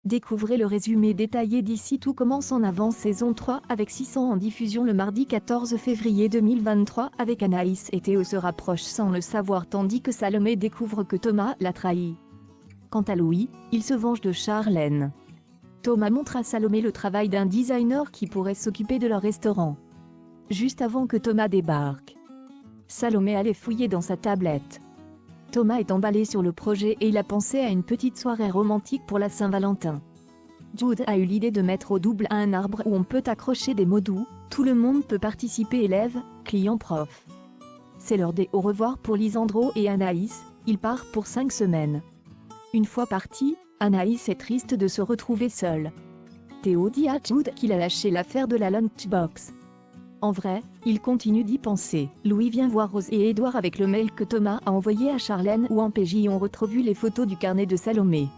Découvrez le résumé détaillé d'ici tout commence en avance saison 3 avec 600 en diffusion le mardi 14 février 2023 avec Anaïs et Théo se rapprochent sans le savoir tandis que Salomé découvre que Thomas l'a trahi. Quant à Louis, il se venge de Charlène. Thomas montre à Salomé le travail d'un designer qui pourrait s'occuper de leur restaurant. Juste avant que Thomas débarque, Salomé allait fouiller dans sa tablette. Thomas est emballé sur le projet et il a pensé à une petite soirée romantique pour la Saint-Valentin. Jude a eu l'idée de mettre au double à un arbre où on peut accrocher des mots doux, tout le monde peut participer élèves, clients prof. C'est l'heure des au revoir pour Lisandro et Anaïs, ils partent pour 5 semaines. Une fois parti, Anaïs est triste de se retrouver seule. Théo dit à Jude qu'il a lâché l'affaire de la lunchbox. En vrai, il continue d'y penser. Louis vient voir Rose et Édouard avec le mail que Thomas a envoyé à Charlène où en PJ on retrouve les photos du carnet de Salomé.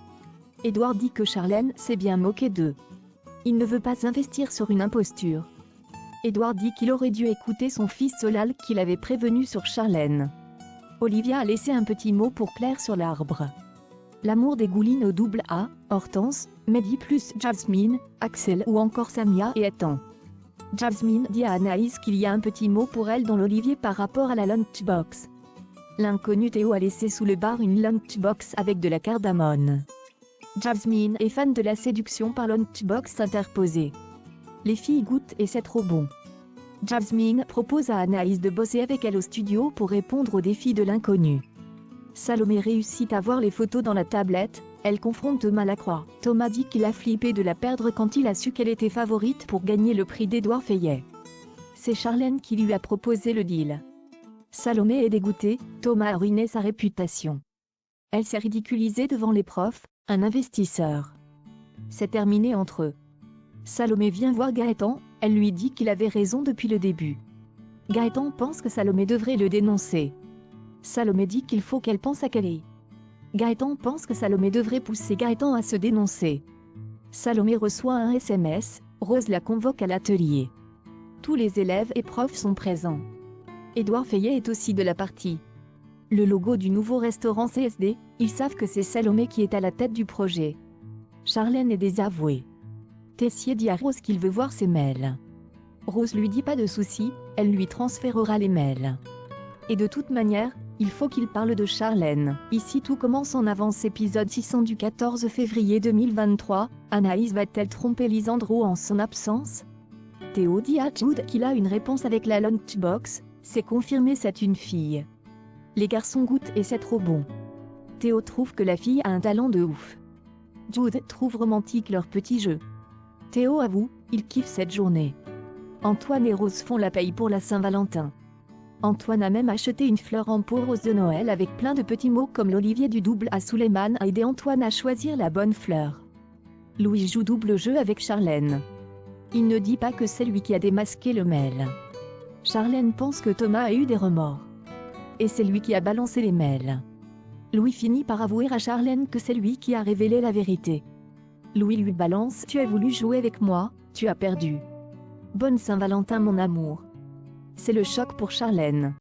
Édouard dit que Charlène s'est bien moquée d'eux. Il ne veut pas investir sur une imposture. Édouard dit qu'il aurait dû écouter son fils Solal qui l'avait prévenu sur Charlène. Olivia a laissé un petit mot pour Claire sur l'arbre. L'amour dégouline au double A, Hortense, Mehdi plus Jasmine, Axel ou encore Samia et Ethan. Jasmine dit à Anaïs qu'il y a un petit mot pour elle dans l'olivier par rapport à la lunchbox. L'inconnu Théo a laissé sous le bar une lunchbox avec de la cardamone. Jasmine est fan de la séduction par lunchbox interposée. Les filles goûtent et c'est trop bon. Jasmine propose à Anaïs de bosser avec elle au studio pour répondre aux défis de l'inconnu. Salomé réussit à voir les photos dans la tablette, elle confronte Thomas Lacroix. Thomas dit qu'il a flippé de la perdre quand il a su qu'elle était favorite pour gagner le prix d'Édouard Fayet. C'est Charlène qui lui a proposé le deal. Salomé est dégoûtée, Thomas a ruiné sa réputation. Elle s'est ridiculisée devant les profs, un investisseur. C'est terminé entre eux. Salomé vient voir Gaëtan, elle lui dit qu'il avait raison depuis le début. Gaëtan pense que Salomé devrait le dénoncer. Salomé dit qu'il faut qu'elle pense à Kelly. Gaëtan pense que Salomé devrait pousser Gaëtan à se dénoncer. Salomé reçoit un SMS, Rose la convoque à l'atelier. Tous les élèves et profs sont présents. Édouard Fayet est aussi de la partie. Le logo du nouveau restaurant CSD, ils savent que c'est Salomé qui est à la tête du projet. Charlène est désavouée. Tessier dit à Rose qu'il veut voir ses mails. Rose lui dit pas de souci, elle lui transférera les mails. Et de toute manière, il faut qu'il parle de Charlène. Ici tout commence en avance épisode 600 du 14 février 2023. Anaïs va-t-elle tromper Lisandro en son absence? Théo dit à Jude qu'il a une réponse avec la lunchbox, c'est confirmé, c'est une fille. Les garçons goûtent et c'est trop bon. Théo trouve que la fille a un talent de ouf. Jude trouve romantique leur petit jeu. Théo avoue, il kiffe cette journée. Antoine et Rose font la paye pour la Saint-Valentin. Antoine a même acheté une fleur en pot rose de Noël avec plein de petits mots comme l'olivier du double A. Suleiman a aidé Antoine à choisir la bonne fleur. Louis joue double jeu avec Charlène. Il ne dit pas que c'est lui qui a démasqué le mail. Charlène pense que Thomas a eu des remords. Et c'est lui qui a balancé les mails. Louis finit par avouer à Charlène que c'est lui qui a révélé la vérité. Louis lui balance « Tu as voulu jouer avec moi, tu as perdu. Bonne Saint-Valentin mon amour ». C'est le choc pour Charlène.